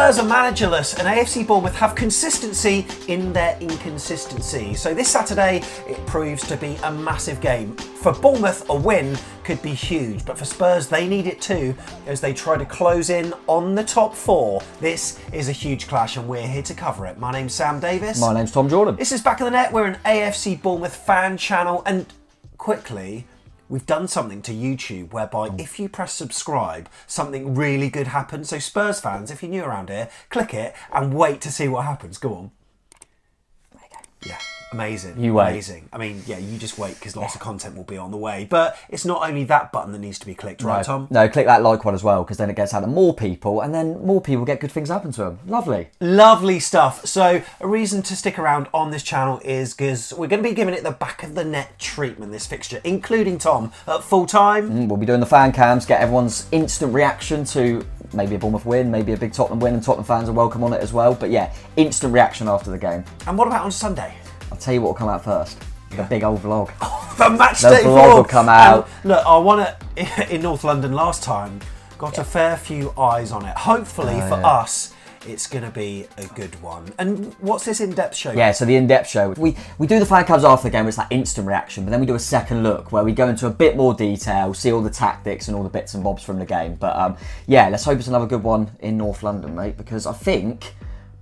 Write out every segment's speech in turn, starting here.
Spurs are managerless and AFC Bournemouth have consistency in their inconsistency. So this Saturday, it proves to be a massive game. For Bournemouth, a win could be huge, but for Spurs, they need it too as they try to close in on the top four. This is a huge clash and we're here to cover it. My name's Sam Davis. My name's Tom Jordan. This is Back of the Net. We're an AFC Bournemouth fan channel, and quickly, we've done something to YouTube whereby if you press subscribe, something really good happens. So Spurs fans, if you're new around here, click it and wait to see what happens. Go on. There you go. Yeah, amazing. You wait. Amazing. I mean, yeah, you just wait because lots of content will be on the way. But it's not only that button that needs to be clicked, right, Tom? No, click that like one as well, because then it gets out to more people, and then more people get good things happen to them. Lovely. Lovely stuff. So a reason to stick around on this channel is because we're going to be giving it the back of the net treatment this fixture, including Tom at full time. We'll be doing the fan cams, get everyone's instant reaction to maybe a Bournemouth win, maybe a big Tottenham win, and Tottenham fans are welcome on it as well. But yeah, instant reaction after the game. And what about on Sunday? I'll tell you what will come out first. The big old vlog. The match The day vlog will come out. Look, I won it in North London last time. Got a fair few eyes on it. Hopefully for us, it's going to be a good one. And what's this in-depth show? Yeah, so the in-depth show. We do the fan cams after the game, it's that instant reaction, but then we do a second look where we go into a bit more detail, see all the tactics and all the bits and bobs from the game. But yeah, let's hope it's another good one in North London, mate, because I think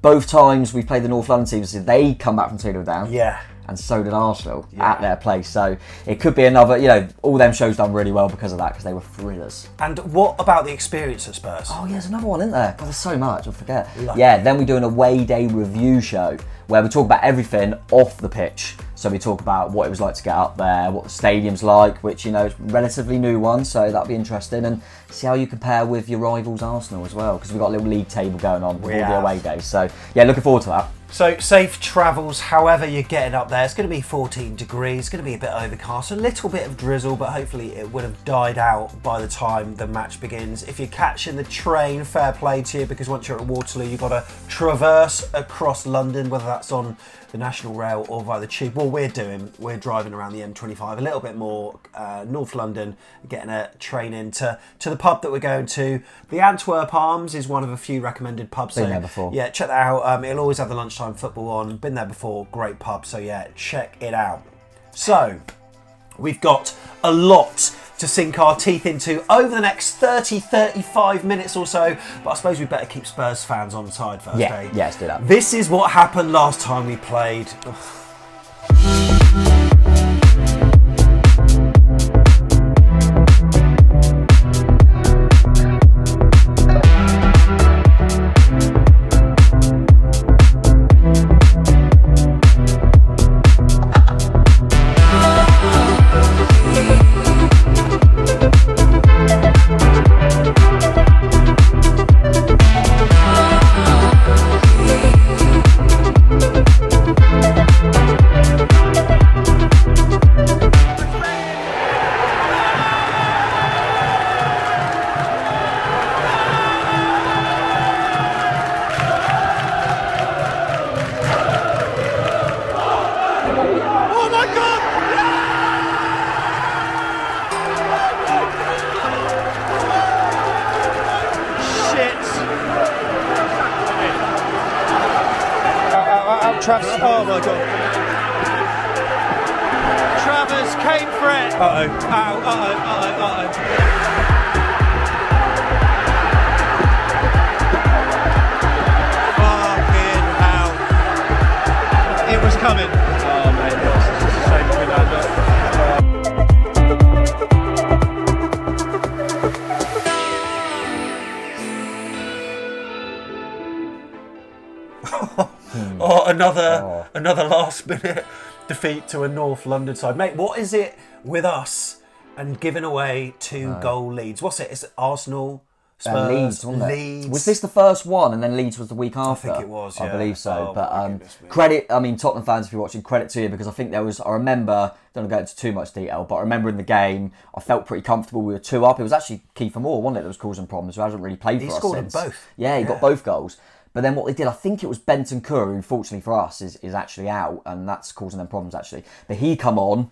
both times we've played the North London teams, they come back from 2-0 down. Yeah. And so did Arsenal at their place. So it could be another, you know, all them shows done really well because of that, because they were thrillers. And what about the experience at Spurs? Oh, yeah, there's another one, isn't there? God, there's so much, I forget. Lucky. Yeah, then we do an away day review show where we talk about everything off the pitch. So we talk about what it was like to get up there, what the stadium's like, which, you know, is a relatively new one, so that'll be interesting. And see how you compare with your rivals Arsenal as well, because we've got a little league table going on with all the away days. So yeah, looking forward to that. So safe travels however you're getting up there. It's going to be 14 degrees, it's going to be a bit overcast, a little bit of drizzle, but hopefully it would have died out by the time the match begins. If you're catching the train, fair play to you, because once you're at Waterloo, you've got to traverse across London, whether that's on the National Rail or via the Tube. What we're driving around the M25 a little bit more, North London, getting a train into the pub that we're going to. The Antwerp Arms is one of a few recommended pubs. Been there before. Yeah, check that out. It'll always have the lunchtime football on. Been there before, great pub. So yeah, check it out. So we've got a lot to sink our teeth into over the next 30-35 minutes or so, but I suppose we better keep Spurs fans on side first, eh? Yeah, let's do that. This is what happened last time we played. Ugh. Travis, oh my god. Travers came for it. Uh-oh. Ow, uh-oh. Fucking hell. It was coming. Oh mate, this is a shame to be that. Oh, another last minute defeat to a North London side. Mate, what is it with us and giving away two goal leads? What's it? Is it Arsenal, Spurs, Leeds, wasn't it? Leeds? Was this the first one and then Leeds was the week after? I think it was, yeah. I believe so. Oh, but credit, I mean, Tottenham fans, if you're watching, credit to you, because I think there was, I remember, don't want to go into too much detail, but I remember in the game, I felt pretty comfortable. We were 2 up. It was actually Kiefer Moore, wasn't it, that was causing problems, who hasn't really played for us since. He scored them both. Yeah, he got both goals. But then what they did, I think it was Bentancur, who unfortunately for us is actually out, and that's causing them problems actually. But he come on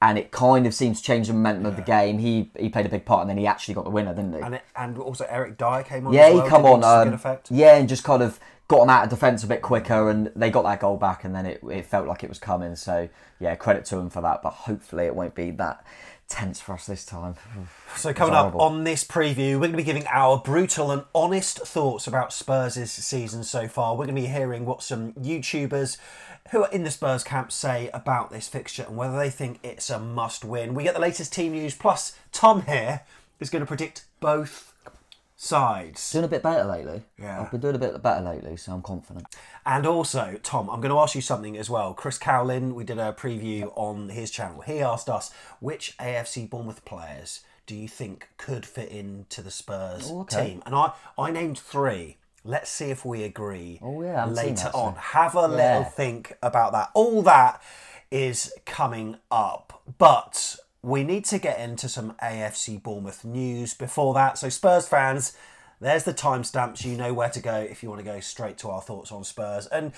and it kind of seems to change the momentum of the game. He played a big part, and then he actually got the winner, didn't he? And also Eric Dyer came on. Yeah, as well, he come on. to good effect. Yeah, and just kind of got them out of defence a bit quicker, and they got that goal back, and then it felt like it was coming. So yeah, credit to him for that. But hopefully it won't be that tense for us this time. So coming up on this preview, we're going to be giving our brutal and honest thoughts about Spurs' season so far. We're going to be hearing what some YouTubers who are in the Spurs camp say about this fixture and whether they think it's a must-win. We get the latest team news, plus Tom here is going to predict both sides. Doing a bit better lately. Yeah. I've been doing a bit better lately, so I'm confident. And also, Tom, I'm going to ask you something as well. Chris Cowlin, we did a preview on his channel. He asked us, which AFC Bournemouth players do you think could fit into the Spurs team? And I named 3. Let's see if we agree later on. Have a little think about that. All that is coming up. But we need to get into some AFC Bournemouth news before that. So Spurs fans, there's the timestamps. You know where to go if you want to go straight to our thoughts on Spurs. And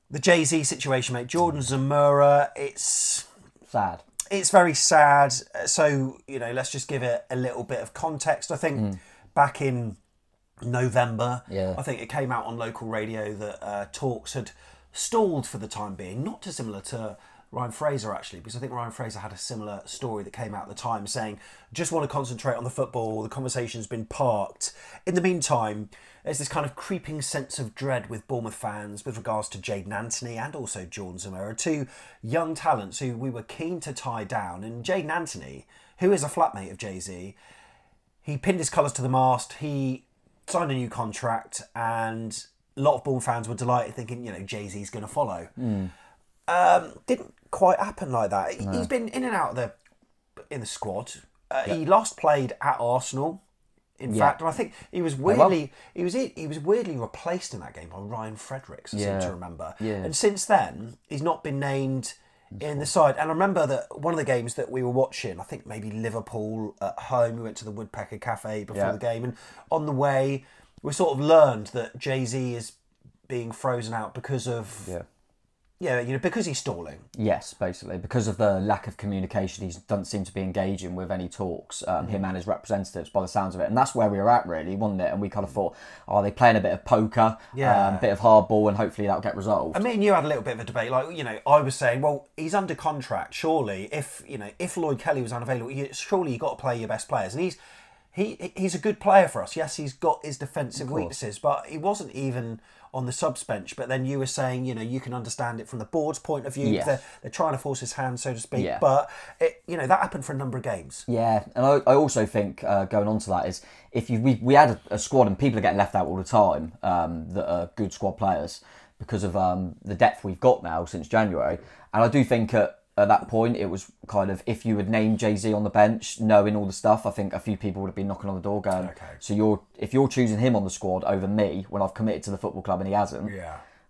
the Jay-Z situation, mate. Jordan Zamora, it's sad. It's very sad. So, let's just give it a little bit of context. I think back in November, I think it came out on local radio that talks had stalled for the time being, not dissimilar to Ryan Fraser actually, because I think Ryan Fraser had a similar story that came out at the time saying, just want to concentrate on the football, the conversation's been parked. In the meantime, there's this kind of creeping sense of dread with Bournemouth fans with regards to Jayden Anthony and also Jordan Zamora, 2 young talents who we were keen to tie down. And Jayden Anthony, who is a flatmate of Jay-Z, he pinned his colours to the mast, he signed a new contract, and a lot of Bournemouth fans were delighted thinking, Jay-Z's going to follow. Didn't quite happen like that. No. He's been in and out in the squad. He last played at Arsenal, in fact, and I think he was weirdly he was weirdly replaced in that game by Ryan Fredericks, I seem to remember. Yeah. And since then, he's not been named in the side. And I remember that one of the games that we were watching, I think maybe Liverpool at home, we went to the Woodpecker Cafe before the game, and on the way, we sort of learned that Jay-Z is being frozen out because of... because he's stalling. Yes, basically. Because of the lack of communication, he doesn't seem to be engaging with any talks, him and his representatives, by the sounds of it. And that's where we were at, really, wasn't it? And we kind of thought, are they playing a bit of poker, a bit of hardball, and hopefully that'll get resolved. I mean, you had a little bit of a debate. Like, I was saying, well, he's under contract. Surely, if Lloyd Kelly was unavailable, surely you've got to play your best players. And he's a good player for us. Yes, he's got his defensive weaknesses, but he wasn't even on the subs bench. But then you were saying, you can understand it from the board's point of view. Yeah. They're trying to force his hand, so to speak. Yeah. But, that happened for a number of games. Yeah, and I also think, going on to that, is if we had a squad and people are getting left out all the time that are good squad players because of the depth we've got now since January. And I do think at that point, it was kind of, if you would name Jay-Z on the bench, knowing all the stuff, I think a few people would have been knocking on the door going, so if you're choosing him on the squad over me when I've committed to the football club and he hasn't,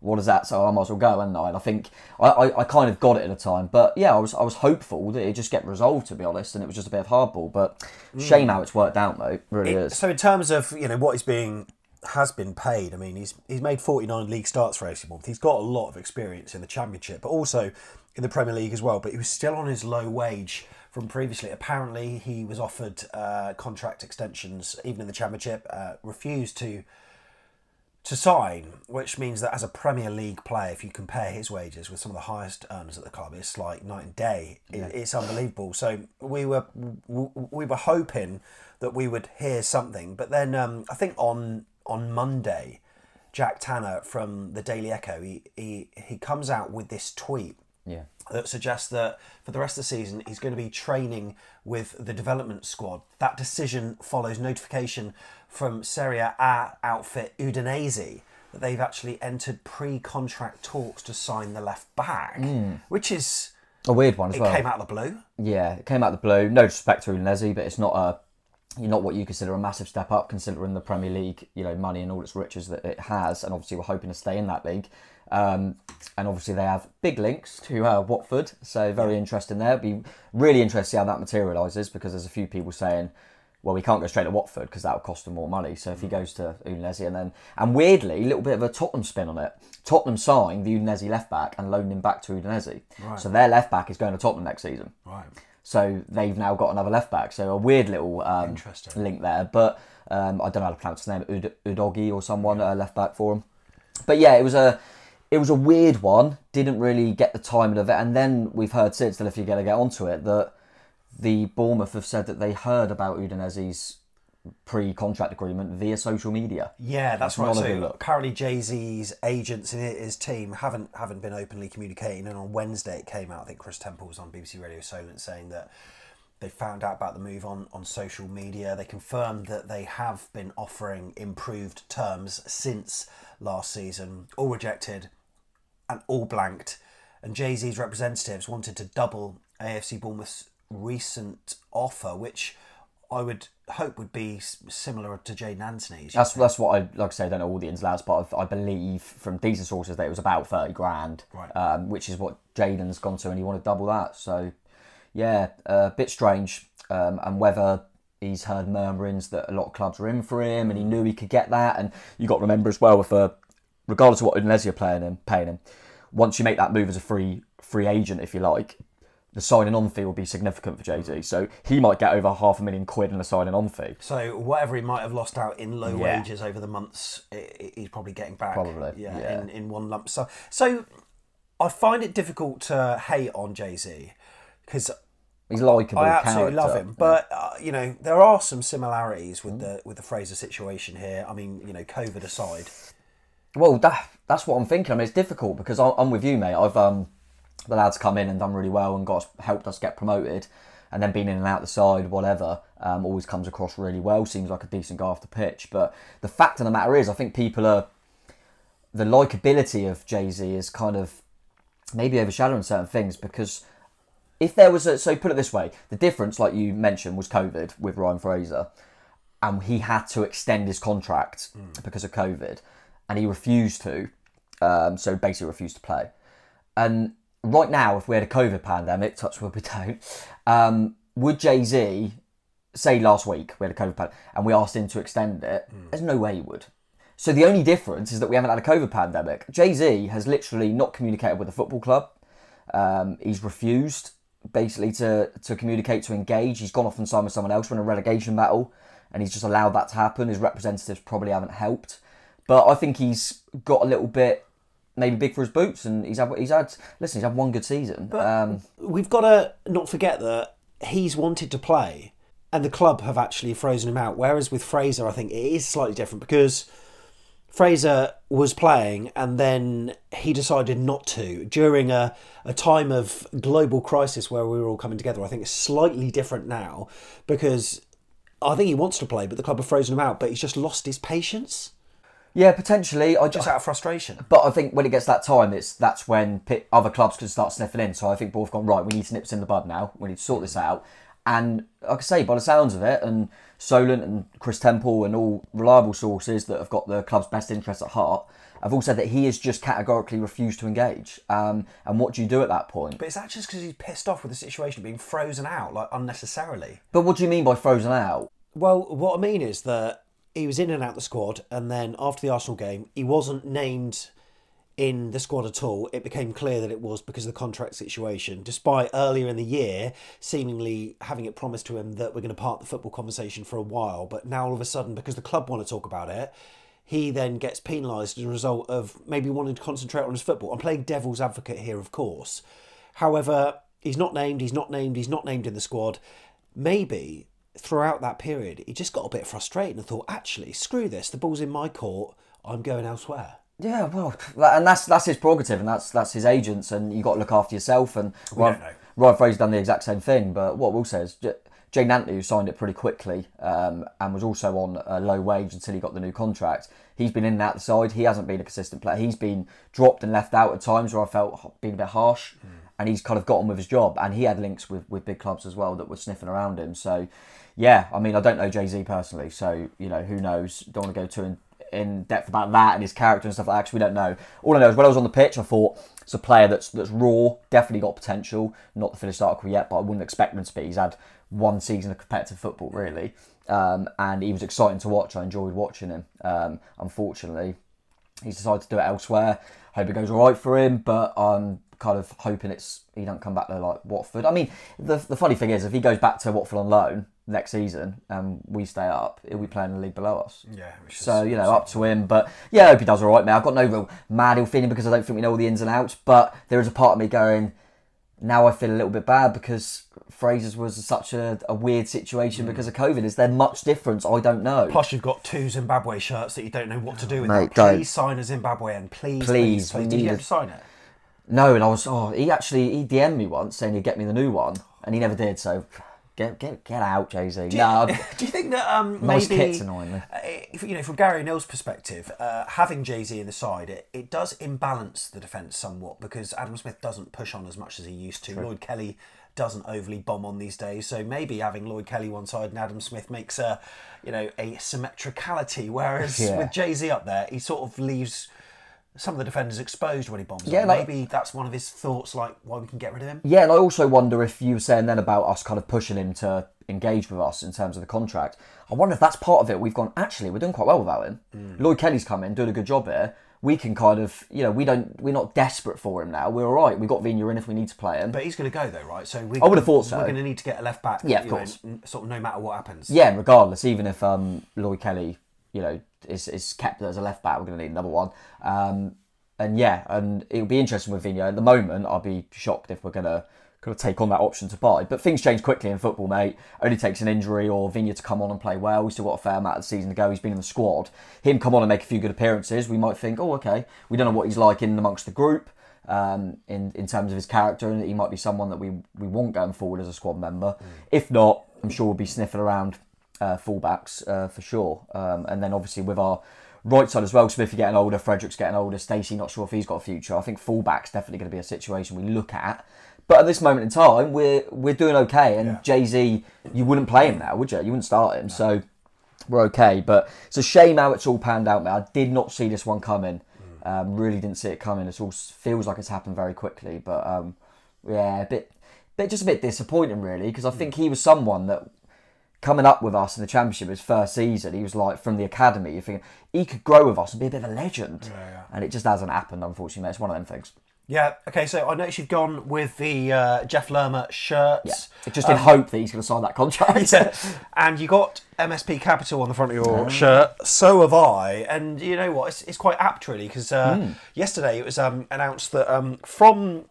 what is that? So I might as well go, hadn't I? And I think I kind of got it at the time. But yeah, I was hopeful that it'd just get resolved, to be honest, and it was just a bit of hardball. But shame how it's worked out, mate. Really is. So in terms of, what has been paid, I mean, he's made 49 league starts for AC Bournemouth. He's got a lot of experience in the Championship, but also in the Premier League as well. But he was still on his low wage from previously. Apparently, he was offered contract extensions, even in the Championship, refused to sign, which means that as a Premier League player, if you compare his wages with some of the highest earners at the club, it's like night and day. It's unbelievable. So we were hoping that we would hear something, but then I think on Monday, Jack Tanner from the Daily Echo, he comes out with this tweet that suggests that for the rest of the season he's going to be training with the development squad. That decision follows notification from Serie A outfit Udinese that they've actually entered pre-contract talks to sign the left back, which is a weird one as well. It came out of the blue. Yeah, it came out of the blue. No disrespect to Udinese, but it's not what you consider a massive step up, considering the Premier League, money and all its riches that it has, and obviously we're hoping to stay in that league. And obviously they have big links to Watford, so very interesting there. It'd be really interesting to see how that materialises, because there's a few people saying, well, we can't go straight to Watford because that would cost them more money. So if he goes to Udinese and weirdly, a little bit of a Tottenham spin on it. Tottenham signed the Udinese left back and loaned him back to Udinese. Right. So their left back is going to Tottenham next season. Right. So they've now got another left back. So a weird little Interesting. link there. But I don't know how to pronounce his name, Udogi or someone, left back for him. But yeah, it was a weird one. Didn't really get the timing of it. And then we've heard since, that if you're going to get onto it, that the Bournemouth have said that they heard about Udinese's pre-contract agreement via social media. Yeah, that's right. not a So good look. apparently Jay-Z's agents and his team haven't been openly communicating, and on Wednesday it came out, I think Chris Temple was on BBC Radio Solent saying that they found out about the move on social media. They confirmed that they have been offering improved terms since last season, all rejected and all blanked. And Jay-Z's representatives wanted to double AFC Bournemouth's recent offer, which I would hope would be similar to Jayden Anthony's. That's what I like. I say, I don't know all the ins and outs, but I believe from decent sources that it was about 30 grand, Right. Which is what Jayden's gone to, and he wanted double that. So yeah, a bit strange, and whether he's heard murmurings that a lot of clubs were in for him, and he knew he could get that. And you got to remember as well, with regardless of what Udinese are paying him, once you make that move as a free agent, if you like, the signing on fee will be significant for Jay-Z. So he might get over £500,000 in a signing on fee. So whatever he might have lost out in low Yeah. wages over the months, he's probably getting back. Probably, Yeah, yeah. In one lump. So I find it difficult to hate on Jay-Z because He's likeable. I absolutely love character. him. But there are some similarities with the Fraser situation here. I mean, COVID aside. Well, that's what I'm thinking. I mean, it's difficult because I'm with you, mate. I've the lads come in and done really well and helped us get promoted, and then being in and out the side, whatever, always comes across really well. Seems like a decent guy off the pitch. But the fact of the matter is, I think the likability of Jay-Z is kind of maybe overshadowing certain things, because if there was so put it this way, the difference, like you mentioned, was COVID with Ryan Fraser, and he had to extend his contract because of COVID, and he refused to, so basically refused to play. And right now, if we had a COVID pandemic, touch wood we don't, would Jay-Z, say last week we had a COVID pandemic and we asked him to extend it, there's no way he would. So the only difference is that we haven't had a COVID pandemic. Jay-Z has literally not communicated with the football club. He's refused basically to communicate, to engage. He's gone off and signed with someone else. We're in a relegation battle, and he's just allowed that to happen. His representatives probably haven't helped. But I think he's got a little bit maybe big for his boots, and he's had one good season. But we've got to not forget that he's wanted to play, and the club have actually frozen him out. Whereas with Fraser, I think it is slightly different, because Fraser was playing and then he decided not to during a time of global crisis where we were all coming together. I think it's slightly different now, because I think he wants to play, but the club have frozen him out. But he's just lost his patience. Yeah, potentially. Just out of frustration. But I think when it gets that time, that's when other clubs can start sniffing in. So I think both gone, right, we need to nip this in the bud now. We need to sort this out. And like I say, by the sounds of it, and Solent and Chris Temple and all reliable sources that have got the club's best interests at heart have all said that he has just categorically refused to engage. And what do you do at that point? But is that just because he's pissed off with the situation being frozen out, like, unnecessarily? But what do you mean by frozen out? Well, what I mean is that he was in and out the squad, and then after the Arsenal game, he wasn't named in the squad at all. It became clear that it was because of the contract situation, despite earlier in the year seemingly having it promised to him that we're going to park the football conversation for a while. But now all of a sudden, because the club want to talk about it, he then gets penalised as a result of maybe wanting to concentrate on his football. I'm playing devil's advocate here, of course. However, he's not named in the squad. Maybe throughout that period, he just got a bit frustrated and thought, actually, screw this, the ball's in my court, I'm going elsewhere. Yeah, well, and that's his prerogative, and that's his agents, and you got to look after yourself. And don't know. Ryan Fraser's done the exact same thing. But what we'll say is, Jayden Anthony, who signed it pretty quickly, and was also on a low wage until he got the new contract, he's been in and out the side. He hasn't been a consistent player. He's been dropped and left out at times where I felt being a bit harsh, and he's kind of got on with his job. And he had links with big clubs as well that were sniffing around him. So, yeah, I mean, I don't know Jay-Z personally, so, who knows? Don't want to go too in depth about that and his character and stuff like that, because we don't know. All I know is when I was on the pitch, I thought it's a player that's raw, definitely got potential. Not the finished article yet, but I wouldn't expect him to be. He's had one season of competitive football, really, and he was exciting to watch. I enjoyed watching him. Unfortunately, he's decided to do it elsewhere. Hope it goes all right for him, but I'm kind of hoping he don't come back to like Watford. I mean, the funny thing is, if he goes back to Watford on loan next season and we stay up, he'll be playing in the league below us. Yeah. So, up to him. But yeah, I hope he does all right, mate. I've got no real mad ill feeling because I don't think we know all the ins and outs, but there is a part of me going, now I feel a little bit bad because Fraser's was such a weird situation because of COVID. Is there much difference? I don't know. Plus, you've got 2 Zimbabwe shirts that you don't know what to do with. Mate, please sign a Zimbabwean. Please. Did you get to sign it? No, and he DM'd me once saying he'd get me the new one, and he never did, so get out, Jay-Z. Do you think that nice maybe... kits, annoyingly. From Gary O'Neill's perspective, having Jay-Z in the side, it does imbalance the defence somewhat because Adam Smith doesn't push on as much as he used to. True. Lloyd Kelly doesn't overly bomb on these days, so maybe having Lloyd Kelly one side and Adam Smith makes a symmetricality, whereas with Jay-Z up there, he sort of leaves some of the defenders exposed when he bombs on. Maybe that's one of his thoughts, like why we can get rid of him. Yeah, and I also wonder if you were saying then about us kind of pushing him to engage with us in terms of the contract. I wonder if that's part of it. We've gone, actually, we're doing quite well without him. Lloyd Kelly's come in, doing a good job here. We can kind of, we're not desperate for him now. We're all right. We've got Vigna in if we need to play him. But he's going to go though, right? So I would have thought so. We're going to need to get a left back. Yeah, of course. Sort of no matter what happens. Yeah, regardless, even if Lloyd Kelly, is kept as a left back, we're going to need another one. And it'll be interesting with Vigna. At the moment, I'll be shocked if we're going to take on that option to buy. But things change quickly in football, mate. Only takes an injury or Vigna to come on and play well. We've still got a fair amount of the season to go. He's been in the squad. Him come on and make a few good appearances. We might think, oh, okay. We don't know what he's like in amongst the group in terms of his character, and he might be someone that we want going forward as a squad member. If not, I'm sure we'll be sniffing around fullbacks for sure. And then obviously with our right side as well, Smith getting older, Frederick's getting older, Stacey not sure if he's got a future. I think fullback's definitely going to be a situation we look at. But at this moment in time, we're doing okay. And Jay-Z, you wouldn't play him now, would you? You wouldn't start him. No. So we're okay. But it's a shame how it's all panned out, mate. I did not see this one coming. Really didn't see it coming. It all feels like it's happened very quickly. But just a bit disappointing, really, because I think he was someone that, coming up with us in the Championship his first season, he was like from the academy. You're thinking he could grow with us and be a bit of a legend. And it just hasn't happened, unfortunately, mate. It's one of them things. Yeah, okay, so I noticed you've gone with the Jeff Lerma shirts. Yeah, just in hope that he's going to sign that contract. And you got MSP Capital on the front of your shirt. So have I. And you know what? It's quite apt, really, because yesterday it was announced that from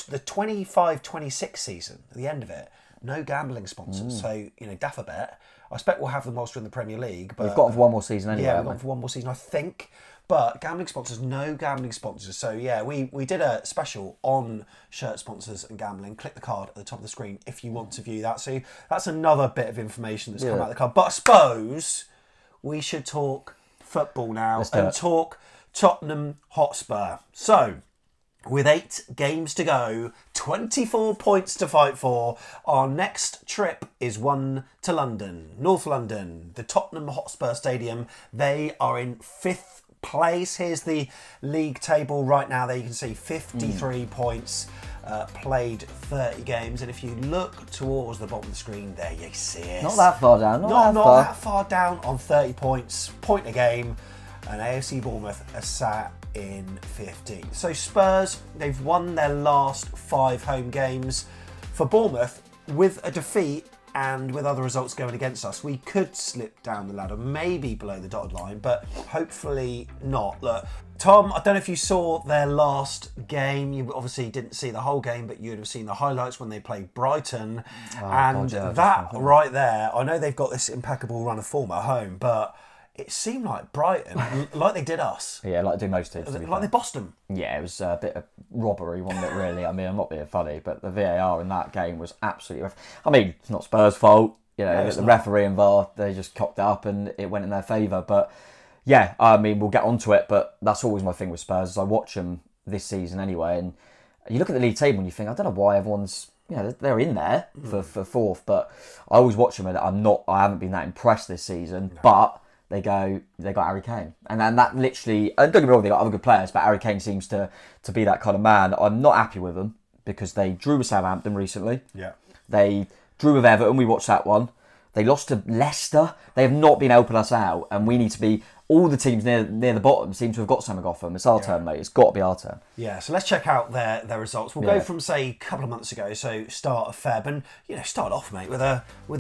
the 25-26 season, at the end of it, no gambling sponsors. So, Daffabet, I expect we'll have them whilst we're in the Premier League. But we've got for one more season anyway. Yeah, we've got for one more season, I think. But gambling sponsors, no gambling sponsors. So, yeah, we did a special on shirt sponsors and gambling. Click the card at the top of the screen if you want to view that. So that's another bit of information that's come out of the card. But I suppose we should talk football now and talk Tottenham Hotspur. So, with 8 games to go, 24 points to fight for, our next trip is one to London, North London, the Tottenham Hotspur Stadium. They are in 5th place. Here's the league table right now. There you can see 53 points, played 30 games. And if you look towards the bottom of the screen, there you see it. Not that far down. Not that far down on 30 points, point a game. And AFC Bournemouth are sat in 15th. So Spurs, they've won their last 5 home games. For Bournemouth, with a defeat and with other results going against us, we could slip down the ladder, maybe below the dotted line, but hopefully not. Look, Tom, I don't know if you saw their last game. You obviously didn't see the whole game, but you would have seen the highlights when they played Brighton. That right there, I know they've got this impeccable run of form at home, but it seemed like Brighton, like they did us. Yeah, like they do most teams. Like they bossed them. Yeah, it was a bit of robbery, wasn't it, really? I mean, I'm not being funny, but the VAR in that game was absolutely... I mean, it's not Spurs' fault. The referee and VAR, they just cocked it up and it went in their favour. But yeah, I mean, we'll get onto it, but that's always my thing with Spurs, is I watch them this season anyway, and you look at the league table and you think, I don't know why everyone's... they're in there for 4th, but I always watch them and I haven't been that impressed this season, but... They got Harry Kane. And then that literally... And don't get me wrong, they got other good players, but Harry Kane seems to be that kind of man. I'm not happy with them because they drew with Southampton recently. Yeah. They drew with Everton. We watched that one. They lost to Leicester. They have not been helping us out. And we need to be all the teams near the bottom seem to have got something off them. It's our turn, mate. It's got to be our turn. Yeah, so let's check out their results. We'll go from, say, a couple of months ago, so start of Feb, and start off, mate, with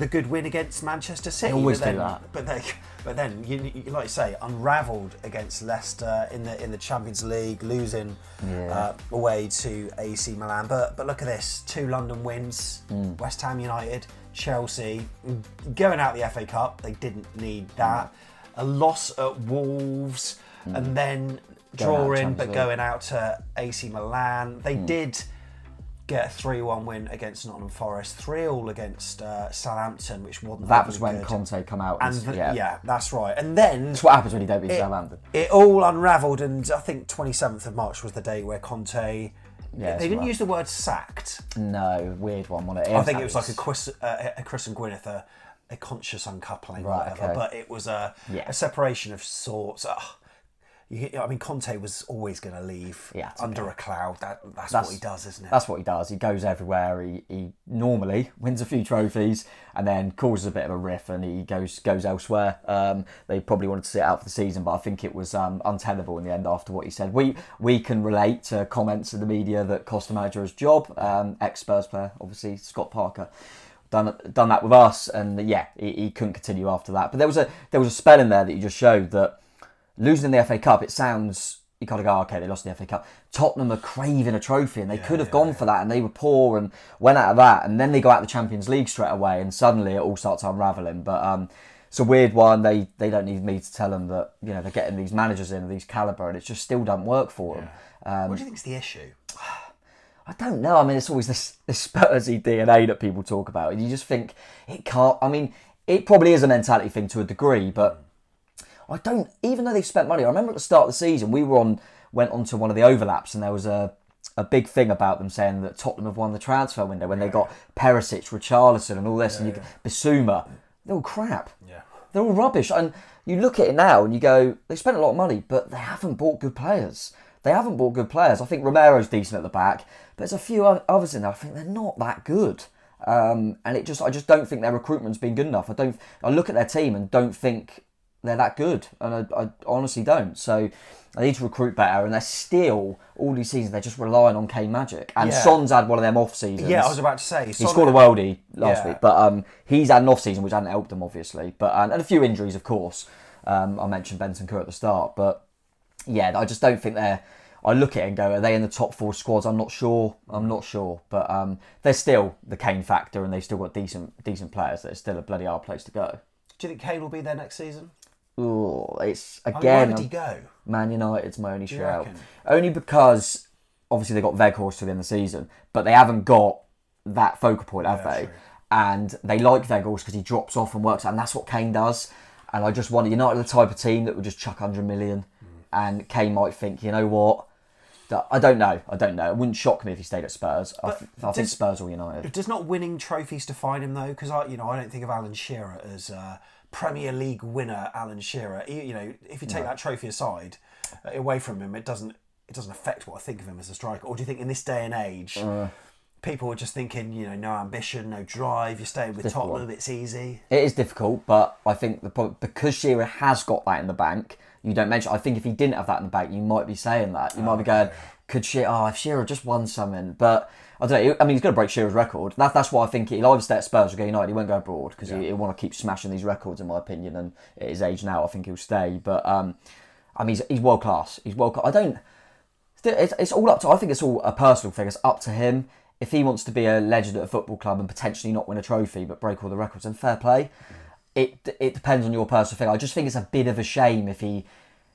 a good win against Manchester City. They always do that. But then, you like you say, unravelled against Leicester in the Champions League, losing away to AC Milan. But look at this: 2 London wins, West Ham United, Chelsea, going out the FA Cup. They didn't need that. A loss at Wolves, and then drawing, but going out to AC Milan. They did get a 3-1 win against Nottingham Forest, 3-3 against Southampton, which wasn't That was when good. Conte come out. Yeah, that's right. And then that's what happens when you don't beat Southampton. It all unravelled, and I think 27th of March was the day where Conte. They didn't use the word sacked. No, weird one, wasn't it? I think it was like a Chris and Gwyneth, a conscious uncoupling, or whatever. Okay. But it was a separation of sorts. I mean, Conte was always going to leave under a cloud. That's what he does, isn't it? That's what he does. He goes everywhere. He normally wins a few trophies and then causes a bit of a riff, and he goes elsewhere. They probably wanted to sit out for the season, but I think it was untenable in the end after what he said. We can relate to comments in the media that cost the manager his job. Ex-Spurs player, obviously, Scott Parker. Done that with us, and he couldn't continue after that. But there was a spell in there that you just showed that losing in the FA Cup, it sounds, you kind of go, okay, they lost in the FA Cup. Tottenham are craving a trophy, and they could have gone for that, and they were poor and went out of that, and then they go out of the Champions League straight away, and suddenly it all starts unravelling. But it's a weird one. They don't need me to tell them that they're getting these managers in of these calibre, and it just still doesn't work for them. What do you think is the issue? I don't know. I mean, it's always this Spursy DNA that people talk about. And you just think it can't. I mean, it probably is a mentality thing to a degree, but I don't. Even though they've spent money, I remember at the start of the season we went on to one of the overlaps, and there was a big thing about them saying that Tottenham have won the transfer window when they got Perisic, Richarlison, and all this, and Bissouma. They're all crap. Yeah, they're all rubbish. And you look at it now and you go, they spent a lot of money, but they haven't bought good players. I think Romero's decent at the back, but there's a few others in there. I think they're not that good, and I just don't think their recruitment's been good enough. I look at their team and don't think they're that good, and I honestly don't. So they need to recruit better, and they're still all these seasons they're just relying on Kane magic. And Son's had one of them off seasons. Yeah, I was about to say he scored a worldie last week, but he's had an off season which hadn't helped them obviously. But and a few injuries, of course. I mentioned Bentancur at the start, but I just don't think they're. I look at it and go, are they in the top 4 squads? I'm not sure. But they're still the Kane factor, and they've still got decent players. It's still a bloody hard place to go. Do you think Kane will be there next season? Oh, it's again. Where did he go? Man United's my only shout. Only because obviously they got Weghorst to the end of the season, but they haven't got that focal point, have they? True. And they like Weghorst because he drops off and works out, and that's what Kane does. And I just wonder, United are the type of team that would just chuck 100 million, and Kane might think, you know what? I don't know. It wouldn't shock me if he stayed at Spurs. I think Spurs or United. Does not winning trophies define him though? Because I don't think of Alan Shearer as Premier League winner. Alan Shearer. If you take that trophy aside, away from him, it doesn't affect what I think of him as a striker. Or do you think in this day and age, people are just thinking, no ambition, no drive. You're staying with Tottenham. It's easy. It is difficult, but I think because Shearer has got that in the bank. You don't mention. I think if he didn't have that in the bank, you might be saying that. You might be going, could Shearer? If Shearer just won something, but I don't know. I mean, he's going to break Shearer's record. That's why I think he'll either stay at Spurs or go United. He won't go abroad because he'll want to keep smashing these records, in my opinion. And at his age now, I think he'll stay. But I mean, he's world class. He's world class. It's all up to. I think it's all a personal thing. It's up to him. If he wants to be a legend at a football club and potentially not win a trophy but break all the records, then fair play. It depends on your personal thing. I just think it's a bit of a shame if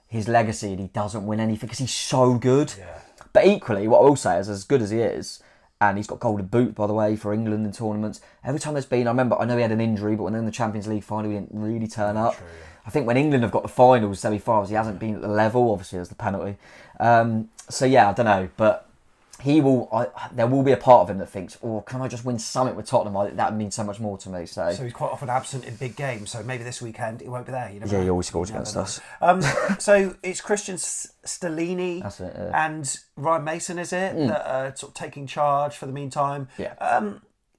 his legacy and he doesn't win anything because he's so good. Yeah. But equally, what I will say is, as good as he is, and he's got golden boot, by the way, for England in tournaments, every time there's been, I know he had an injury, but when they're in the Champions League final, he didn't really turn up. True, yeah. I think when England have got the finals, semi-finals, he hasn't been at the level. Obviously, there's the penalty. I don't know, but he will. There will be a part of him that thinks, "Oh, can I just win something with Tottenham? That would mean so much more to me." So he's quite often absent in big games. So maybe this weekend he won't be there. He always scores against us. So it's Christian Stellini and Ryan Mason, is it, that are sort of taking charge for the meantime? Yeah.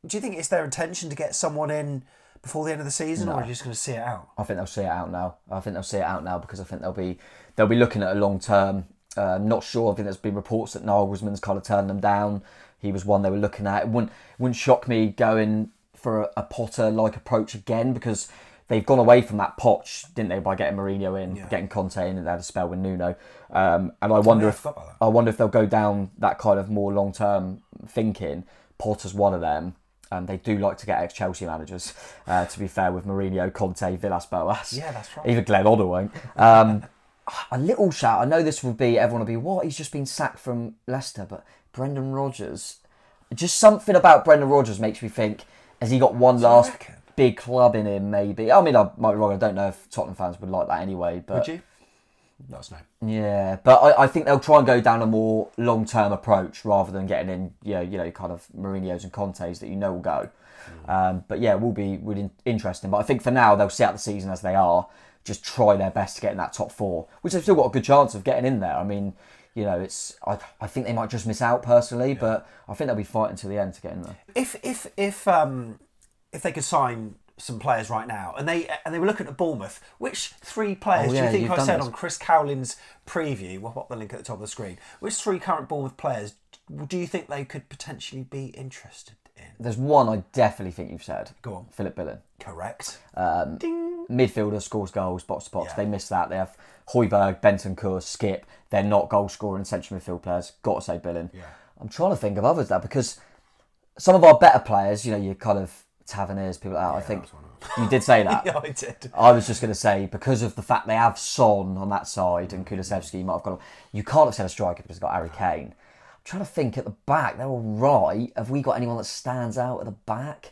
Do you think it's their intention to get someone in before the end of the season, or are you just going to see it out? I think they'll see it out now. Because I think they'll be looking at a long term. Not sure. I think there's been reports that Nagelsmann's kind of turned them down. He was one they were looking at. It wouldn't shock me going for a Potter-like approach again, because they've gone away from that Poch, didn't they, by getting Mourinho in, getting Conte in, and they had a spell with Nuno. And I wonder if they'll go down that kind of more long term thinking. Potter's one of them. They do like to get ex-Chelsea managers, to be fair, with Mourinho, Conte, Villas-Boas. Yeah, that's right. Even Glenn Hoddle won't. A little shout. I know this will be, everyone will be, what? He's just been sacked from Leicester, but Brendan Rodgers. Just something about Brendan Rodgers makes me think, has he got one last big club in him, maybe? I mean, I might be wrong. I don't know if Tottenham fans would like that anyway. But would you? Let us know. Yeah, but I think they'll try and go down a more long-term approach rather than getting in, you know, kind of Mourinho's and Conte's that will go. But yeah, it will be really interesting. But I think for now, they'll see out the season as they are, just try their best to get in that top four, which they've still got a good chance of getting in there. I mean, you know, I think they might just miss out personally, but I think they'll be fighting to the end to get in there. If they could sign some players right now, and they were looking at Bournemouth, which 3 players do you think I said on Chris Cowling's preview? We'll pop the link at the top of the screen. Which 3 current Bournemouth players do you think they could potentially be interested in? There's one I definitely think you've said. Go on. Philip Billing. Correct. Ding. Midfielder, scores goals, box to box. Yeah. They missed that. They have Højbjerg, Bentancur, Skip. They're not goal scoring central midfield players. Got to say Billing. Yeah. I'm trying to think of others now, because some of our better players, you know, you kind of Taverniers, people out. I think you did say that. Yeah, I did. I was just going to say, because of the fact they have Son on that side and Kulusevski might have got. You can't have said a striker because they've got Harry Kane. I'm trying to think at the back. They're all right. Have we got anyone that stands out at the back?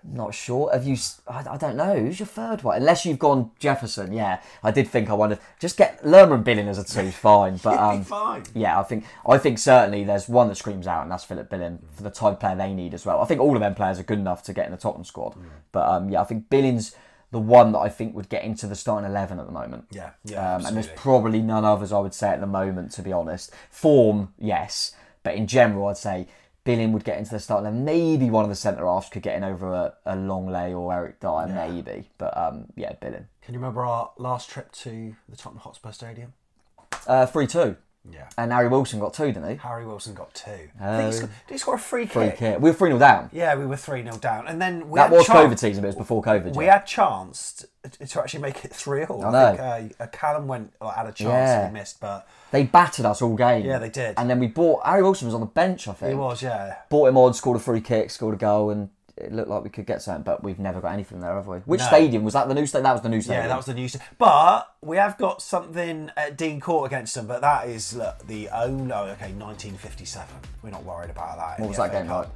I'm not sure. Have you? I don't know. Who's your third one? Unless you've gone Jefferson. Yeah, I did think. I wondered. Just get Lerma and Billing as a 2, fine. But fine. Yeah, I think certainly there's one that screams out, and that's Philip Billing for the type of player they need as well. I think all of them players are good enough to get in the Tottenham squad. But yeah, I think Billing's the one that I think would get into the starting 11 at the moment. Yeah. And there's probably none others I would say at the moment, to be honest. Form, yes, but in general, I'd say Billing would get into the starting 11. Maybe one of the centre halves could get in over a Longley or Eric Dyer, maybe. But yeah, Billing. Can you remember our last trip to the Tottenham Hotspur Stadium? 3-2. Yeah. And Harry Wilson got 2, didn't he? Harry Wilson got 2. Did he score a free kick? Free kick. We were 3-0 down. Yeah, we were 3-0 down. And then that was COVID season, but it was before COVID. We had chance to actually make it 3-0. I think Callum had a chance and he missed, but they battered us all game. Yeah, they did. And then we bought Harry Wilson was on the bench, I think. He was, yeah. Bought him on, scored a free kick, scored a goal, and it looked like we could get something, but we've never got anything there, have we? Which stadium? Was that the new stadium? That was the new stadium. Yeah, that was the new stadium. But we have got something at Dean Court against them, but that is, look, 1957. We're not worried about that. What was that game like?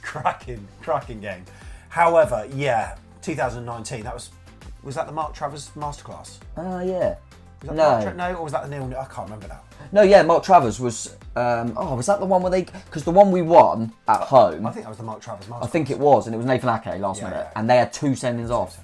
cracking game. However, yeah, 2019, was that the Mark Travers masterclass? Yeah. Was that no, or was that the 0-0? I can't remember now. No, yeah, Mark Travers was. Was that the one where they? Because the one we won at home. I think that was the Mark Travers masterclass. I think it was, and it was Nathan Ake last minute, and they had 2 sendings off.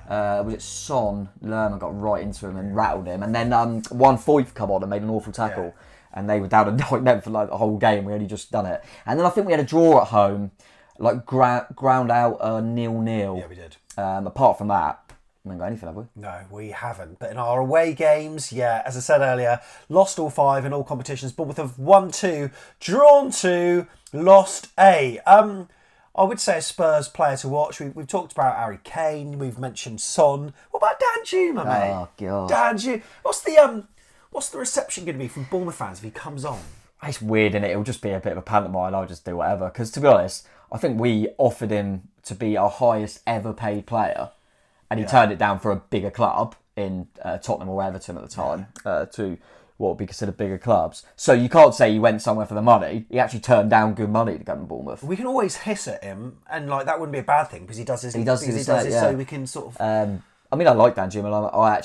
Yeah. Was it Son? Lerma got right into him and rattled him, and then one Foyth come on and made an awful tackle, and they were down a point for like the whole game. We only just done it, and then I think we had a draw at home, like ground out 0-0. Yeah, we did. Apart from that. We haven't got anything, have we? No, we haven't. But in our away games, yeah, as I said earlier, lost all 5 in all competitions. Bournemouth have won 2, drawn 2, lost A. I would say a Spurs player to watch. We've talked about Harry Kane. We've mentioned Son. What about Dan Juma, mate? Oh God, Dan Juma. What's the reception going to be from Bournemouth fans if he comes on? It's weird, innit? It'll just be a bit of a pantomime. I'll just do whatever. Because to be honest, I think we offered him to be our highest ever paid player. And he turned it down for a bigger club in Tottenham or Everton at the time, to what would be considered bigger clubs. So you can't say he went somewhere for the money. He actually turned down good money to go to Bournemouth. We can always hiss at him, and like that wouldn't be a bad thing because he does his. Yeah. So we can sort of. I mean, I like Dan Juma. I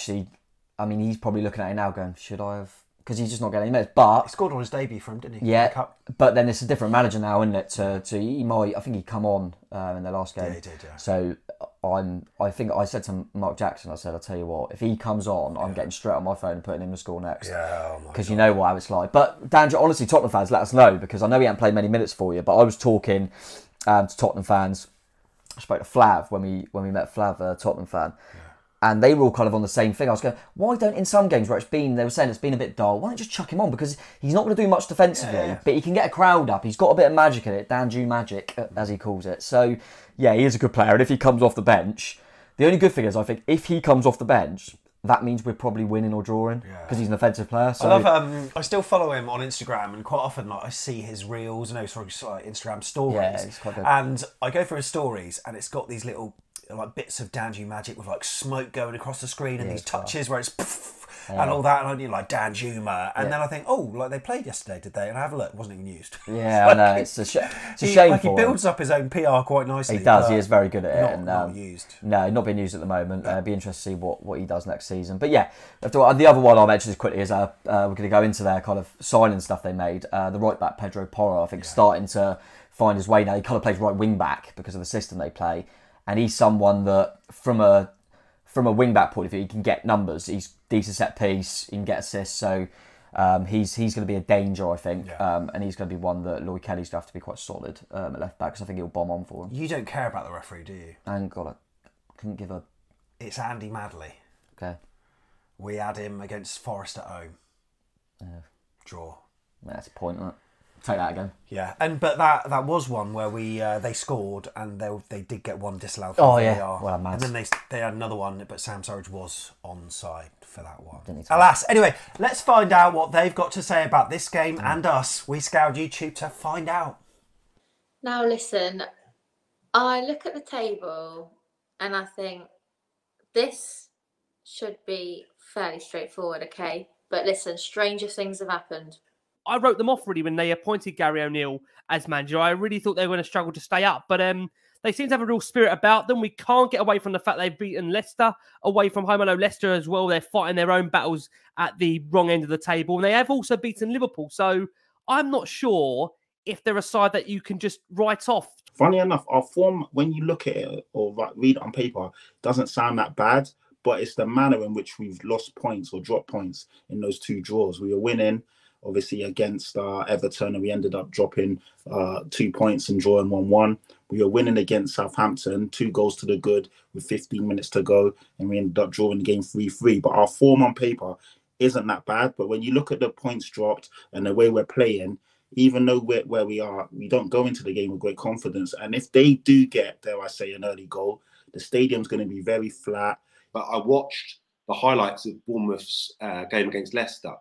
mean, he's probably looking at it now, going, "Should I have?" Because he's just not getting any minutes. But he scored on his debut for him, didn't he? Yeah. The Cup. But then it's a different manager now, isn't it? He might. I think he'd come on in the last game. Yeah, he did. Yeah. So. I think I said to Mark Jackson, I said, I'll tell you what, if he comes on, I'm getting straight on my phone and putting him to score next. Yeah, because you know how it's like. But Dan, honestly, Tottenham fans, let us know, because I know he hasn't played many minutes for you, but I was talking to Tottenham fans I spoke to Flav when we met Flav, a Tottenham fan. Yeah. And they were all kind of on the same thing. I was going, why don't, in some games where they were saying it's been a bit dull, why don't you just chuck him on? Because he's not going to do much defensively, but he can get a crowd up. He's got a bit of magic in it, Danju magic, as he calls it. So, yeah, he is a good player. And if he comes off the bench, the only good thing is, I think, if he comes off the bench, that means we're probably winning or drawing because he's an offensive player. So. I love. I still follow him on Instagram, and quite often, like, I see his reels, Instagram stories. Yeah, he's quite good. And I go through his stories, and it's got these little like bits of Danju magic with like smoke going across the screen and these touches where it's poof, and all that, and I do like Danjuma, and then I think, oh, like they played yesterday, did they? And I have a look, it wasn't even used. Yeah, I know, it's a shame. Like, he builds up his own PR quite nicely. He does. He is very good at it. Not used. No, not being used at the moment. Be interested to see what he does next season. But yeah, the other one I'll mention as quickly is we're going to go into their kind of signing stuff they made. The right back Pedro Porro, I think, starting to find his way now. He kind of plays right wing back because of the system they play. And he's someone that, from a wing-back point of view, he can get numbers. He's decent set piece, he can get assists. So he's going to be a danger, I think. Yeah. And he's going to be one that Lloyd Kelly's going to have to be quite solid at left-back, because I think he'll bomb on for him. You don't care about the referee, do you? And God, I couldn't give a... It's Andy Madley. Okay. We had him against Forest at home. Yeah. Draw. Yeah, that's a point, isn't it? Take that again. Yeah, but that was one where they scored and they did get one disallowed. Oh yeah, well, I'm mad. And then they had another one, but Sam Surridge was onside for that one. Alas, anyway, let's find out what they've got to say about this game and us. We scoured YouTube to find out. Now listen, I look at the table and I think this should be fairly straightforward, okay? But listen, stranger things have happened. I wrote them off really when they appointed Gary O'Neill as manager. I really thought they were going to struggle to stay up, but they seem to have a real spirit about them. We can't get away from the fact they've beaten Leicester away from home. I know Leicester as well. They're fighting their own battles at the wrong end of the table, and they have also beaten Liverpool. So I'm not sure if they're a side that you can just write off. Funny enough, our form, when you look at it or read it on paper, doesn't sound that bad, but it's the manner in which we've lost points or dropped points in those two draws. We were winning, obviously, against Everton, and we ended up dropping 2 points and drawing 1-1. We were winning against Southampton, 2 goals to the good with 15 minutes to go, and we ended up drawing the game 3-3. But our form on paper isn't that bad. But when you look at the points dropped and the way we're playing, even though we're where we are, we don't go into the game with great confidence. And if they do get, dare I say, an early goal, the stadium's going to be very flat. But I watched the highlights of Bournemouth's game against Leicester.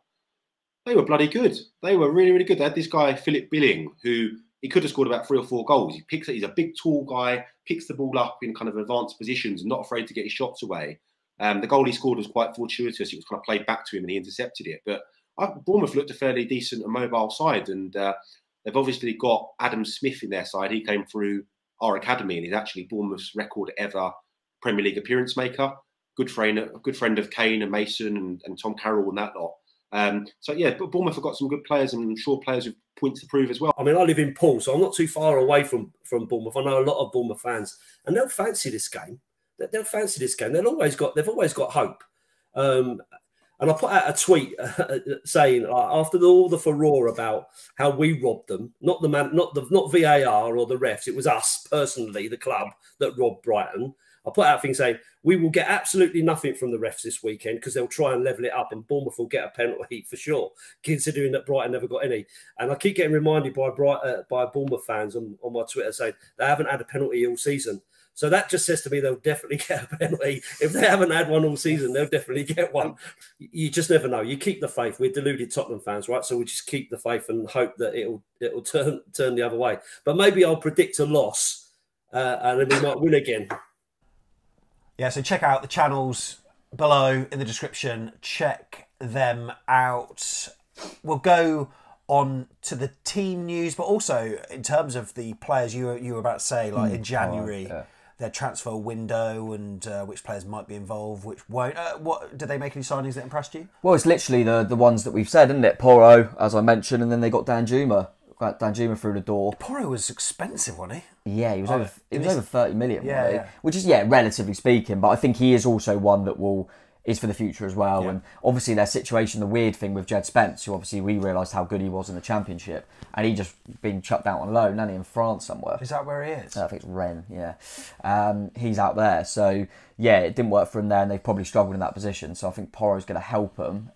They were bloody good. They were really, really good. They had this guy, Philip Billing, who he could have scored about 3 or 4 goals. He's a big, tall guy, picks the ball up in kind of advanced positions and not afraid to get his shots away. The goal he scored was quite fortuitous. It was kind of played back to him and he intercepted it. But Bournemouth looked a fairly decent and mobile side. And they've obviously got Adam Smith in their side. He came through our academy and he's actually Bournemouth's record ever Premier League appearance maker. Good friend of Kane and Mason and Tom Carroll and that lot. So yeah, but Bournemouth have got some good players, and I'm sure players with points to prove as well. I mean, I live in Poole, so I'm not too far away from Bournemouth. I know a lot of Bournemouth fans, and they'll fancy this game. They'll fancy this game. They've always got hope. And I put out a tweet saying after all the furore about how we robbed them, not VAR or the refs, it was us personally, the club that robbed Brighton. I put out a thing saying we will get absolutely nothing from the refs this weekend because they'll try and level it up and Bournemouth will get a penalty for sure, considering that Brighton never got any. And I keep getting reminded by Bournemouth fans on my Twitter saying they haven't had a penalty all season. So that just says to me they'll definitely get a penalty. If they haven't had one all season, they'll definitely get one. You just never know. You keep the faith. We're deluded Tottenham fans, right? So we just keep the faith and hope that it'll turn the other way. But maybe I'll predict a loss and then we might win again. Yeah, so check out the channels below in the description. Check them out. We'll go on to the team news, but also in terms of the players you were about to say, like in January, their transfer window and which players might be involved, which won't. What did they make any signings that impressed you? Well, it's literally the ones that we've said, isn't it? Porro, as I mentioned, and then they got Danjuma. Danjuma through the door. Porro was expensive, wasn't he? Yeah, he was over 30 million, yeah. which is, relatively speaking, but I think he is also one that will, is for the future as well. Yeah. And obviously their situation, the weird thing with Jed Spence, who obviously we realised how good he was in the Championship, and he just been chucked out on loan, hasn't he, in France somewhere. Is that where he is? I think it's Rennes, yeah. He's out there. So, yeah, it didn't work for him there, and they've probably struggled in that position. So I think Porro's going to help them.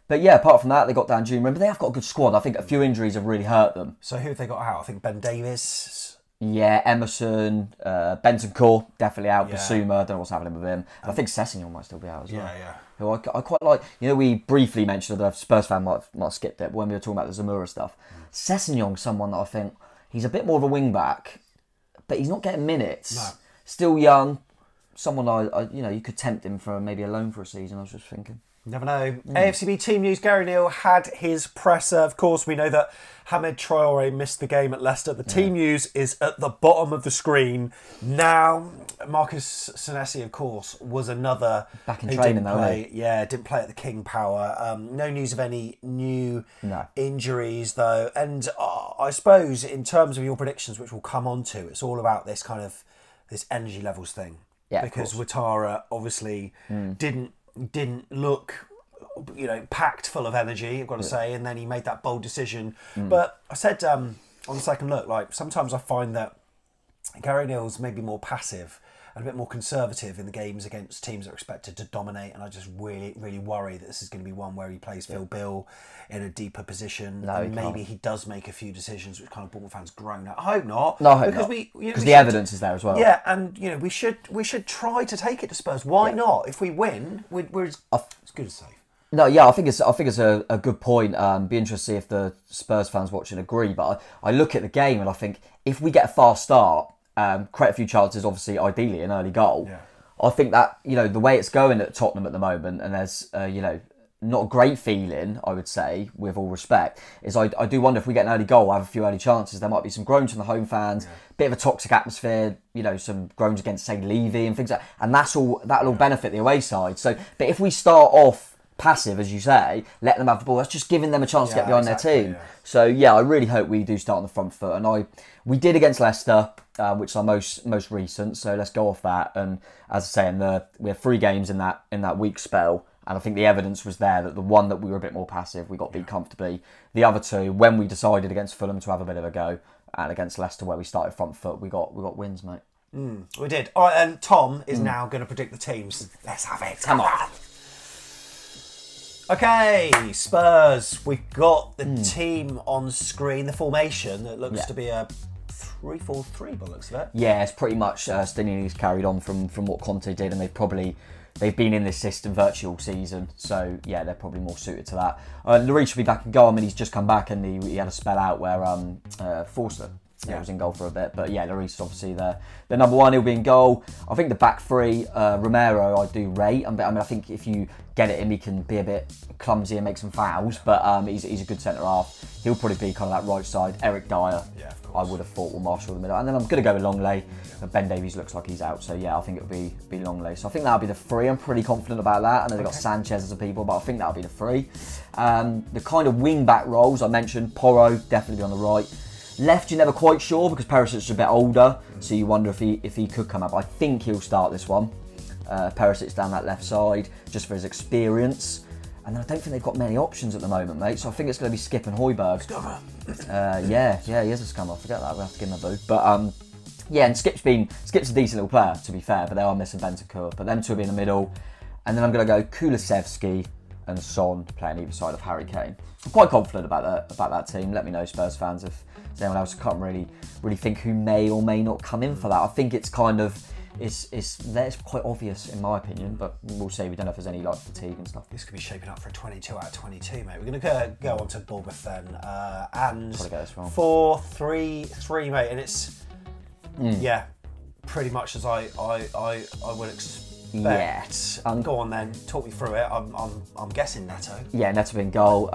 But yeah, apart from that, they got down June. But they have got a good squad. I think a few injuries have really hurt them. So who have they got out? I think Ben Davies. Yeah, Emerson, Bentancur, definitely out. Yeah. Basuma, don't know what's happening with him. And I think Sessegnon might still be out as well. Yeah. Who I quite like. You know, we briefly mentioned, the Spurs fan might have skipped it, but when we were talking about the Zamora stuff, Sessegnon's someone that I think, he's a bit more of a wing-back, but he's not getting minutes. No. Still young. Someone you could tempt him for maybe a loan for a season, I was just thinking. Never know. AFCB team news. Gary Neal had his presser. Of course, we know that Hamed Traore missed the game at Leicester. The team news is at the bottom of the screen. Now, Marcus Senesi, of course, was another Back in who training, didn't though, play. wasn't Yeah, didn't play at the King Power. No news of any new No. injuries, though. And I suppose in terms of your predictions, which we'll come on to, it's all about this kind of this energy levels thing. Yeah, of because course. Ouattara obviously didn't look, packed full of energy, I've got to say, and then he made that bold decision. But I said on the second look, like, sometimes I find that Gary Neal's maybe more passive and a bit more conservative in the games against teams that are expected to dominate, and I just really, really worry that this is going to be one where he plays Phil Bill in a deeper position, No, and he maybe can't. he does make a few decisions which kind of Bournemouth fans groan at. I hope not. No, I hope because not. we Because we the should- evidence is there as well. Yeah, and we should try to take it to Spurs. Why not? If we win, we're as good as safe. No, yeah, I think it's a good point. Be interested to see if the Spurs fans watching agree. But I look at the game and I think if we get a fast start, create a few chances, obviously, ideally an early goal. Yeah. I think that the way it's going at Tottenham at the moment, and there's not a great feeling, I would say, with all respect, is I do wonder if we get an early goal, have a few early chances, there might be some groans from the home fans, bit of a toxic atmosphere, some groans against, say, Levy and things like that, and that'll all benefit the away side. So, but if we start off passive, as you say, let them have the ball, that's just giving them a chance to get behind their team. Yeah. So yeah, I really hope we do start on the front foot, and we did against Leicester, which is our most recent. So let's go off that. And as I say, we had 3 games in that week spell, and I think the evidence was there that the one that we were a bit more passive, we got beat comfortably. The other 2, when we decided against Fulham to have a bit of a go, and against Leicester where we started front foot, we got wins, mate. We did. All right, and Tom is now going to predict the teams. Let's have it. Come on. Okay, Spurs. We've got the team on screen, the formation that looks to be a 3-4-3 by the looks of it. Yeah, it's pretty much Stini's carried on from what Conte did, and they've been in this system virtually all season, so yeah, they're probably more suited to that. Lloris should be back in goal. I mean, he's just come back and he had a spell out where Forster was in goal for a bit, but yeah, Lloris is obviously the number 1. He'll be in goal. I think the back 3, Romero, I do rate. I mean, I think if you get it him, he can be a bit clumsy and make some fouls, but he's a good centre half. He'll probably be kind of that right side. Eric Dyer, I would have thought, will marshal the middle, and then I'm going to go with Longley. Ben Davies looks like he's out, so yeah, I think it'll be Longley. So I think that'll be the 3. I'm pretty confident about that. I know they've got Sanchez as a people, but I think that'll be the 3. The kind of wing back roles I mentioned, Porro definitely be on the right. Left, you're never quite sure because Perisic's a bit older, so you wonder if he could come up. I think he'll start this one. Perisic's down that left side just for his experience. And I don't think they've got many options at the moment, mate. So I think it's going to be Skip and Højbjerg. Yeah, he is a scummer. I forget that. We have to give him a boo. But yeah, and Skip's a decent little player, to be fair. But they are missing Bentancur. But them 2 will be in the middle. And then I'm going to go Kulusevski and Son playing either side of Harry Kane. I'm quite confident about that team. Let me know, Spurs fans, if there's anyone else. I can't really think who may or may not come in for that. I think it's kind of it's quite obvious in my opinion, but we'll see. We don't know if there's any like fatigue and stuff. This could be shaping up for a 22 out of 22, mate. We're going to go on to Bournemouth then, and 4-3-3, mate, and it's pretty much as I would expect. Yeah. Go on then, talk me through it. I'm guessing Neto. Yeah, Neto in goal.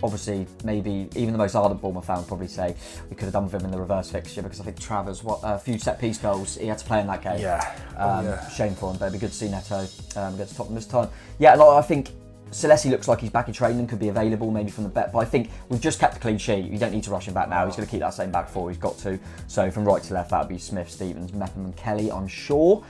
Obviously, maybe even the most ardent Bournemouth fan would probably say we could have done with him in the reverse fixture because I think Travers, a few set piece goals, he had to play in that game. Yeah. Shame for him, but it'd be good to see Neto against Tottenham this time. Yeah, I think Celesi looks like he's back in training, could be available maybe from the bet, but I think we've just kept a clean sheet. You don't need to rush him back now. He's going to keep that same back four. He's got to. So from right to left, that would be Smith, Stevens, Mepham and Kelly, I'm sure.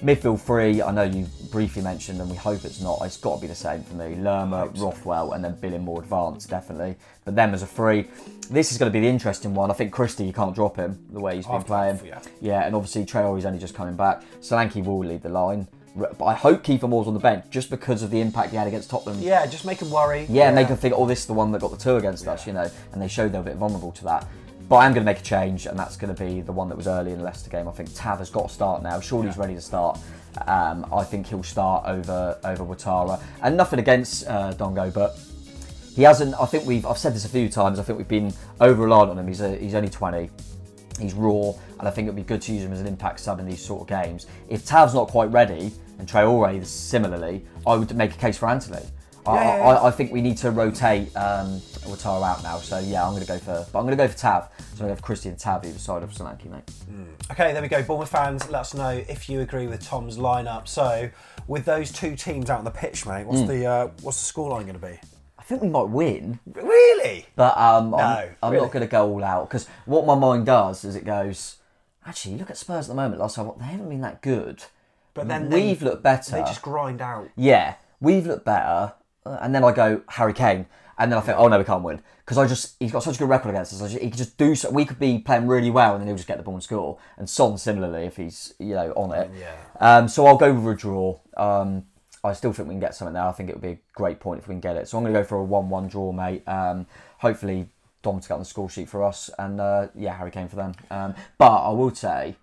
Midfield three, I know you briefly mentioned, and we hope it's not. It's got to be the same for me. Lerma, Rothwell, and then Billing more advanced, definitely. But them as a three. This is going to be the interesting one. I think Christie, you can't drop him the way he's been playing. Yeah, and obviously Traore's only just coming back. Solanke will lead the line. But I hope Kiefer Moore's on the bench just because of the impact he had against Tottenham. Yeah, just make him worry. Yeah, make him think, oh, this is the one that got the two against us, you know, and they showed they were a bit vulnerable to that. But I'm going to make a change, and that's going to be the one that was early in the Leicester game. I think Tav has got to start now. Surely he's ready to start. I think he'll start over Ouattara. And nothing against Dongo, but he hasn't. I've said this a few times. I think we've been over reliant on him. He's only 20. He's raw, and I think it'd be good to use him as an impact sub in these sort of games. If Tav's not quite ready, and Traore similarly, I would make a case for Anthony. I think we need to rotate Ouattara out now. So yeah, I'm going to go for Tav. So I'm going to go for Christie and Tav either side of Solanke, mate. Okay, there we go. Bournemouth fans, let us know if you agree with Tom's lineup. So with those two teams out on the pitch, mate, what's the scoreline going to be? I think we might win. Really? But I'm really? not going to go all out, because what my mind does is it goes, actually, look at Spurs at the moment. Last time, they haven't been that good. But then we've looked better. They just grind out. Yeah, we've looked better. And then I go Harry Kane, and then I think, oh no, we can't win, because he's got such a good record against us. He could just do so. We could be playing really well, and then he'll just get the ball and score. And Son similarly, if he's on it. Yeah. So I'll go with a draw. I still think we can get something there. I think it would be a great point if we can get it. So I'm going to go for a 1-1 draw, mate. Hopefully Dom to get on the score sheet for us, and Harry Kane for them. But I will say,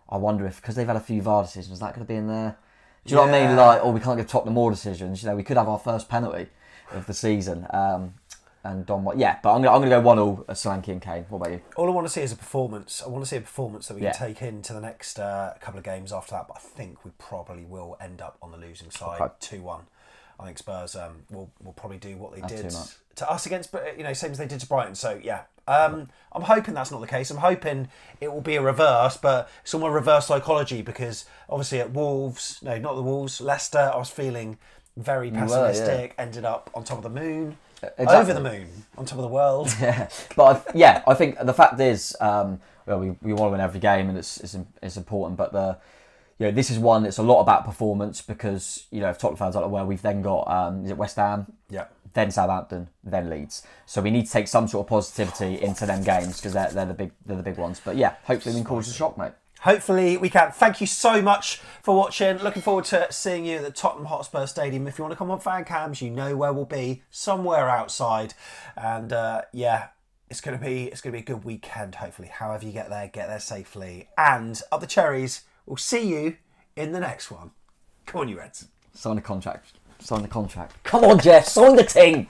I wonder if, because they've had a few VAR decisions, is that going to be in there? Do you know what I mean? Like, or we can't give Tottenham more decisions. You know, we could have our first penalty of the season. And Dom, but I'm going to go 1-1 Solanke and Kane. What about you? All I want to see is a performance. I want to see a performance that we can take into the next couple of games after that. But I think we probably will end up on the losing side, 2-1. I think Spurs will probably do what they did to us against, same as they did to Brighton. So yeah, I'm hoping that's not the case. I'm hoping it will be a reverse, but it's almost reverse psychology, because obviously at Leicester, I was feeling very pessimistic. Ended up on top of the moon. Exactly. Over the moon, on top of the world. Yeah, but I think the fact is, we want to win every game, and it's important. But this is one. It's a lot about performance, because if Tottenham fans aren't aware, we've then got is it West Ham? Yeah. Then Southampton, then Leeds. So we need to take some sort of positivity into them games, because they're the big ones. But yeah, hopefully we can cause a shock, mate. Hopefully we can. Thank you so much for watching. Looking forward to seeing you at the Tottenham Hotspur Stadium. If you want to come on fan cams, you know where we'll be, somewhere outside. And it's gonna be a good weekend. Hopefully, however you get there safely. And up the cherries. We'll see you in the next one. Come on, you Reds. Sign the contract. Come on, Jeff. Sign the ting.